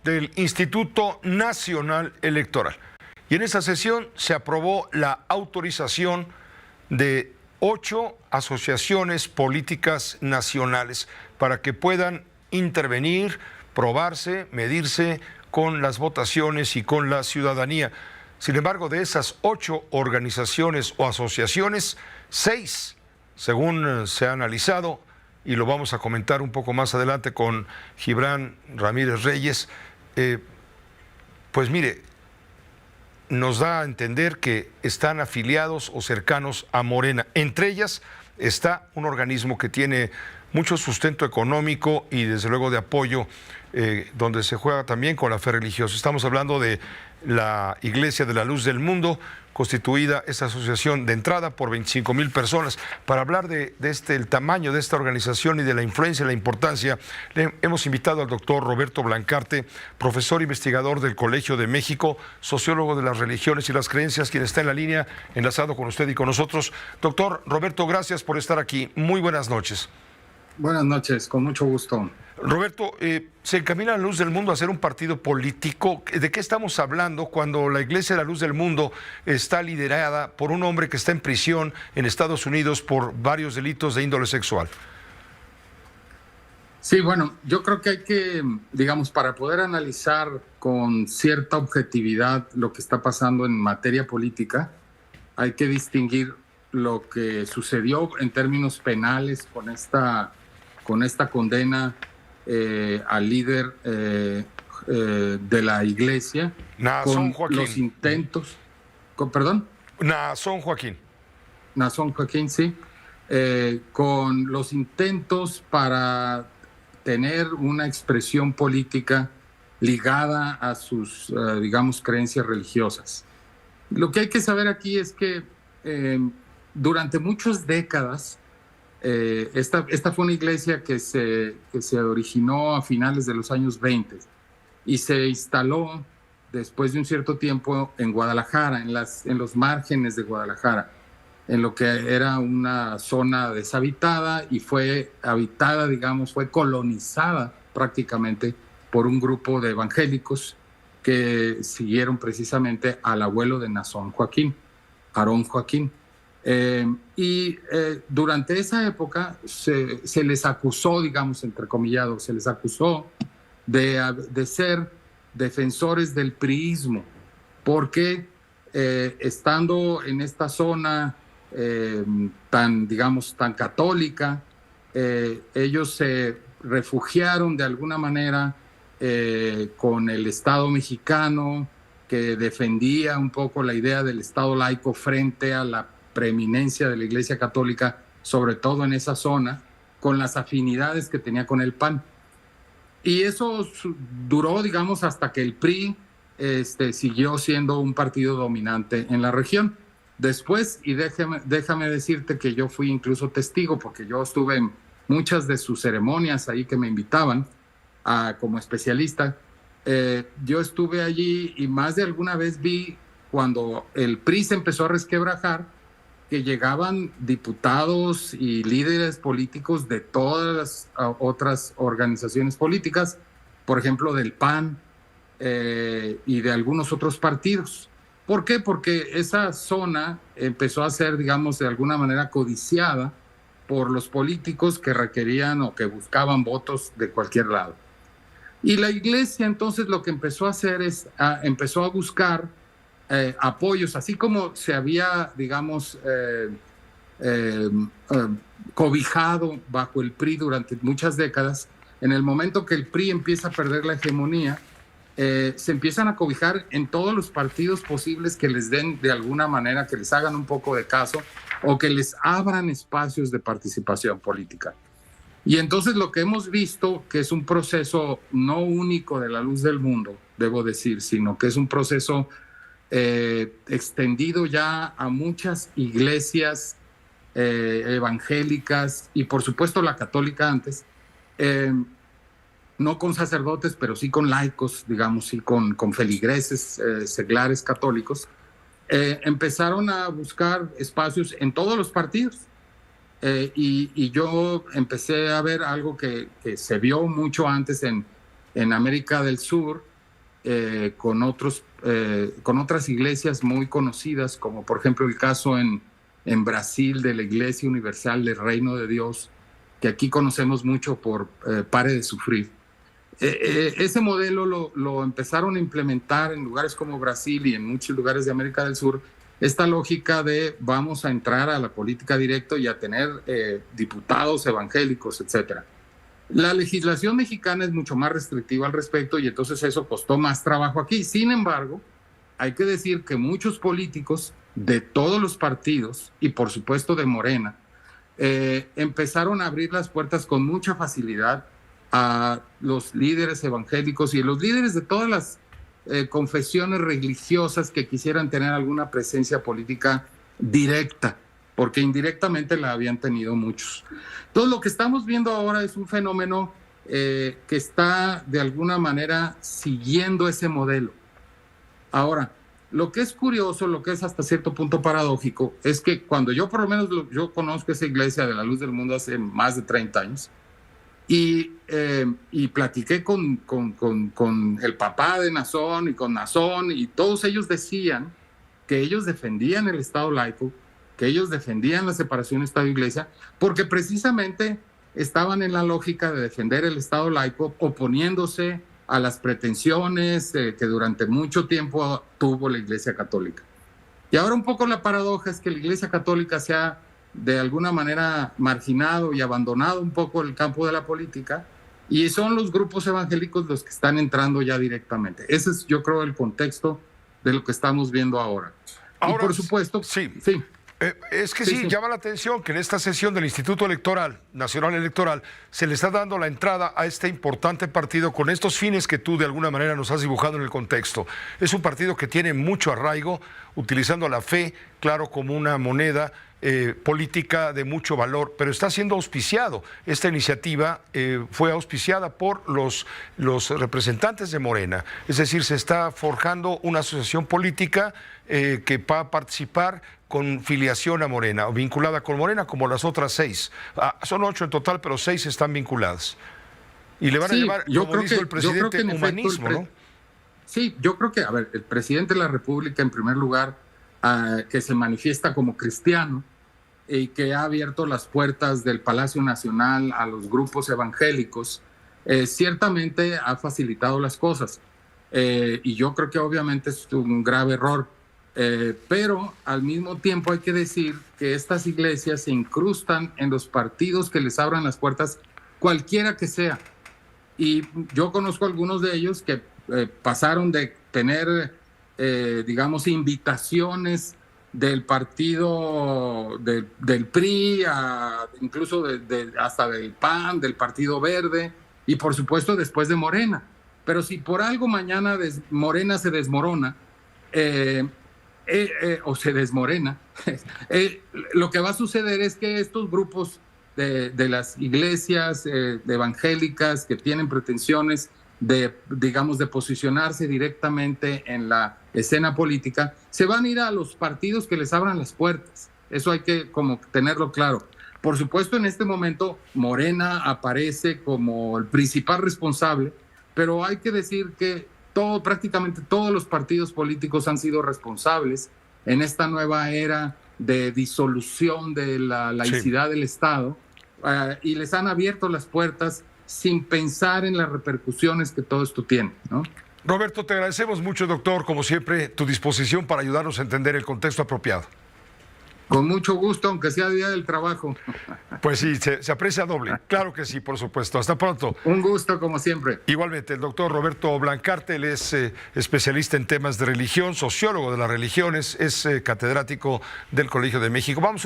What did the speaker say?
del Instituto Nacional Electoral. Y en esa sesión se aprobó la autorización de 8 asociaciones políticas nacionales para que puedan intervenir, probarse, medirse con las votaciones y con la ciudadanía. Sin embargo, de esas 8 organizaciones o asociaciones, 6, según se ha analizado, y lo vamos a comentar un poco más adelante con Gibran Ramírez Reyes, pues mire, nos da a entender que están afiliados o cercanos a Morena. Entre ellas está un organismo que tiene mucho sustento económico y desde luego de apoyo, donde se juega también con la fe religiosa. Estamos hablando de la Iglesia de la Luz del Mundo, constituida esta asociación de entrada por 25,000 personas. Para hablar de el tamaño de esta organización y de la influencia y la importancia, le hemos invitado al doctor Roberto Blancarte, profesor investigador del Colegio de México, sociólogo de las religiones y las creencias, quien está en la línea, enlazado con usted y con nosotros. Doctor Roberto, gracias por estar aquí. Muy buenas noches. Buenas noches, con mucho gusto. Roberto, ¿se encamina la Luz del Mundo a ser un partido político? ¿De qué estamos hablando cuando la Iglesia de la Luz del Mundo está liderada por un hombre que está en prisión en Estados Unidos por varios delitos de índole sexual? Sí, bueno, yo creo que hay que, digamos, para poder analizar con cierta objetividad lo que está pasando en materia política, hay que distinguir lo que sucedió en términos penales con esta condena al líder de la iglesia, Naasón Joaquín. Los intentos, ¿perdón? Naasón Joaquín. Naasón Joaquín, sí, con los intentos para tener una expresión política ligada a sus, digamos, creencias religiosas. Lo que hay que saber aquí es que durante muchas décadas, esta fue una iglesia que se originó a finales de los años 20 y se instaló después de un cierto tiempo en Guadalajara, en los márgenes de Guadalajara, en lo que era una zona deshabitada y fue habitada, digamos, fue colonizada prácticamente por un grupo de evangélicos que siguieron precisamente al abuelo de Naasón Joaquín, Aarón Joaquín. Durante esa época se les acusó, digamos, entrecomillado, se les acusó de ser defensores del priismo, porque estando en esta zona tan católica, ellos se refugiaron de alguna manera con el Estado mexicano, que defendía un poco la idea del Estado laico frente a la preeminencia de la Iglesia Católica, sobre todo en esa zona, con las afinidades que tenía con el PAN. Y eso duró, digamos, hasta que el PRI siguió siendo un partido dominante en la región. Después, y déjame decirte que yo fui incluso testigo, porque yo estuve en muchas de sus ceremonias ahí que me invitaban como especialista. Yo estuve allí y más de alguna vez vi cuando el PRI se empezó a resquebrajar, que llegaban diputados y líderes políticos de todas las otras organizaciones políticas, por ejemplo del PAN y de algunos otros partidos. ¿Por qué? Porque esa zona empezó a ser, digamos, de alguna manera codiciada por los políticos que requerían o que buscaban votos de cualquier lado. Y la iglesia entonces lo que empezó a hacer es, empezó a buscar apoyos, así como se había, digamos, cobijado bajo el PRI durante muchas décadas. En el momento que el PRI empieza a perder la hegemonía, se empiezan a cobijar en todos los partidos posibles que les den de alguna manera, que les hagan un poco de caso o que les abran espacios de participación política. Y entonces lo que hemos visto, que es un proceso no único de la Luz del Mundo, debo decir, sino que es un proceso extendido ya a muchas iglesias evangélicas y por supuesto la católica antes, no con sacerdotes, pero sí con laicos, digamos, sí con feligreses seglares católicos, empezaron a buscar espacios en todos los partidos. Y yo empecé a ver algo que se vio mucho antes en América del Sur, con otras iglesias muy conocidas, como por ejemplo el caso en Brasil de la Iglesia Universal del Reino de Dios, que aquí conocemos mucho por Pare de Sufrir. Ese modelo lo empezaron a implementar en lugares como Brasil y en muchos lugares de América del Sur, esta lógica de vamos a entrar a la política directo y a tener diputados evangélicos, etcétera. La legislación mexicana es mucho más restrictiva al respecto y entonces eso costó más trabajo aquí. Sin embargo, hay que decir que muchos políticos de todos los partidos y por supuesto de Morena empezaron a abrir las puertas con mucha facilidad a los líderes evangélicos y a los líderes de todas las confesiones religiosas que quisieran tener alguna presencia política directa, porque indirectamente la habían tenido muchos. Entonces, lo que estamos viendo ahora es un fenómeno que está de alguna manera siguiendo ese modelo. Ahora, lo que es curioso, lo que es hasta cierto punto paradójico, es que cuando yo, por lo menos, yo conozco esa iglesia de la Luz del Mundo hace más de 30 años, y platiqué con el papá de Nazón y con Nazón, y todos ellos decían que ellos defendían el Estado laico, que ellos defendían la separación Estado-Iglesia, porque precisamente estaban en la lógica de defender el Estado laico, oponiéndose a las pretensiones que durante mucho tiempo tuvo la Iglesia Católica. Y ahora un poco la paradoja es que la Iglesia Católica se ha de alguna manera marginado y abandonado un poco el campo de la política, y son los grupos evangélicos los que están entrando ya directamente. Ese es, yo creo, el contexto de lo que estamos viendo ahora. Y por supuesto, sí. Sí. Es que sí, llama la atención que en esta sesión del Instituto Electoral, Nacional Electoral, se le está dando la entrada a este importante partido con estos fines que tú de alguna manera nos has dibujado en el contexto. Es un partido que tiene mucho arraigo, utilizando la fe, claro, como una moneda política de mucho valor, pero está siendo auspiciado. Esta iniciativa fue auspiciada por los representantes de Morena, es decir, se está forjando una asociación política que va a participar con filiación a Morena, o vinculada con Morena, como las otras 6. Son 8 en total, pero 6 están vinculadas. Y le van a llevar, como dijo el presidente, humanismo, ¿no? Sí, yo creo que, a ver, el presidente de la República, en primer lugar, que se manifiesta como cristiano y que ha abierto las puertas del Palacio Nacional a los grupos evangélicos, ciertamente ha facilitado las cosas. Y yo creo que obviamente es un grave error. Pero al mismo tiempo hay que decir que estas iglesias se incrustan en los partidos que les abran las puertas, cualquiera que sea. Y yo conozco algunos de ellos que pasaron de tener, digamos, invitaciones del partido del PRI, incluso hasta del PAN, del Partido Verde, y por supuesto después de Morena. Pero si por algo mañana Morena se desmorona, o se desmorena, lo que va a suceder es que estos grupos de las iglesias evangélicas que tienen pretensiones digamos, de posicionarse directamente en la escena política, se van a ir a los partidos que les abran las puertas. Eso hay que como tenerlo claro. Por supuesto, en este momento Morena aparece como el principal responsable, pero hay que decir que prácticamente todos los partidos políticos han sido responsables en esta nueva era de disolución de la laicidad del Estado, y les han abierto las puertas sin pensar en las repercusiones que todo esto tiene, ¿no? Roberto, te agradecemos mucho, doctor, como siempre, tu disposición para ayudarnos a entender el contexto apropiado. Con mucho gusto, aunque sea día del trabajo. Pues sí, se aprecia doble. Claro que sí, por supuesto. Hasta pronto. Un gusto, como siempre. Igualmente, el doctor Roberto Blancarte, él es especialista en temas de religión, sociólogo de las religiones, es catedrático del Colegio de México. Vamos a una